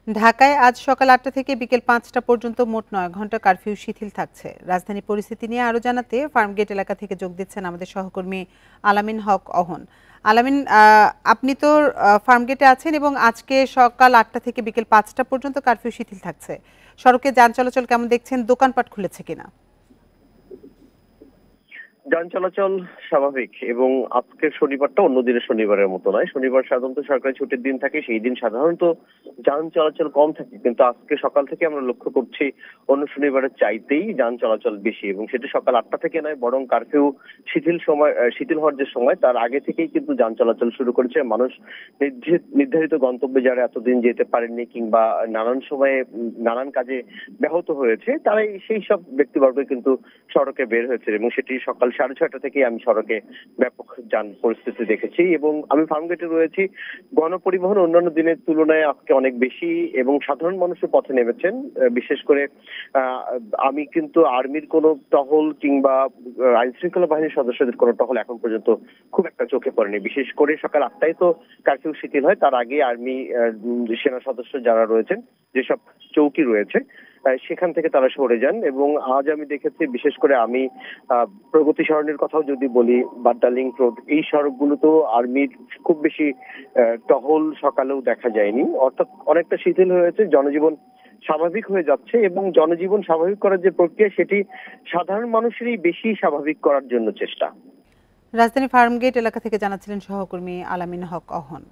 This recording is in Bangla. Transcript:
ঢাকায় আজ সকাল ৮টা থেকে বিকেল ৫টা পর্যন্ত মোট ৯ ঘণ্টা কারফিউ শিথিল থাকছে। রাজধানী পরিস্থিতি নিয়ে আরও জানাতে ফার্মগেট এলাকা থেকে যোগ দিচ্ছেন আমাদের সহকর্মী আলামিন হক অহন। আলামিন, আপনি তো ফার্মগেটে আছেন এবং আজকে সকাল ৮টা থেকে বিকেল ৫টা পর্যন্ত কারফিউ শিথিল থাকছে। সড়কে যান চলাচল কেমন দেখছেন? দোকানপাট খুলেছে কিনা? যান চলাচল স্বাভাবিক এবং আজকের শনিবারটা অন্য দিনের শনিবারের মতো নয়। শনিবার সাধারণত সরকারি ছুটির দিন থাকে, সেই দিন সাধারণত যান চলাচল কম থাকে, কিন্তু আজকে সকাল থেকে আমরা লক্ষ্য করছি অন্য শনিবারের চাইতেই যান চলাচল বেশি, এবং সেটা সকাল ৮টা থেকে নয়, বরং কারফিউ শিথিল হওয়ার যে সময় তার আগে থেকেই কিন্তু যান চলাচল শুরু করেছে। মানুষ নির্ধারিত গন্তব্যে যারা এতদিন যেতে পারেননি কিংবা নানান সময়ে নানান কাজে ব্যাহত হয়েছে, তারাই সেই সব ব্যক্তিবর্গ কিন্তু সড়কে বের হয়েছে, এবং সেটি সকাল 6:30 থেকে আমি সড়কে ব্যাপক যান পরিস্থিতি দেখেছি। এবং আমি ফার্মগেটে রয়েছি, গণপরিবহন অন্যান্য দিনের তুলনায় আজকে অনেক বেশি এবং সাধারণ মানুষের পথে নেমেছেন। বিশেষ করে আমি কিন্তু আর্মির কোনো টহল কিংবা আইন শৃঙ্খলা বাহিনীর সদস্যদের কোনো টহল এখন পর্যন্ত খুব একটা চোখে পড়েনি। বিশেষ করে সকাল 8টায় তো কারফিউ শিথিল হয়, তার আগে আর্মি সেনা সদস্য যারা রয়েছেন, যেসব চৌকি রয়েছে সেখান থেকে তারা সরে যান। এবং আজ আমি দেখেছি, বিশেষ করে আমি প্রগতি সরণির কথাও যদি বলি, বাড্ডা লিংক রোড, এই সড়কগুলোতেও আর্মির খুব বেশি টহল সকালেও দেখা যায়নি। অর্থাৎ অনেকটা শিথিল হয়েছে, জনজীবন স্বাভাবিক হয়ে যাচ্ছে, এবং জনজীবন স্বাভাবিক করার যে প্রক্রিয়া সেটি সাধারণ মানুষেরই বেশি স্বাভাবিক করার জন্য চেষ্টা। রাজধানী ফার্মগেট এলাকা থেকে জানাচ্ছিলেন সহকর্মী আলামিন হক অহন।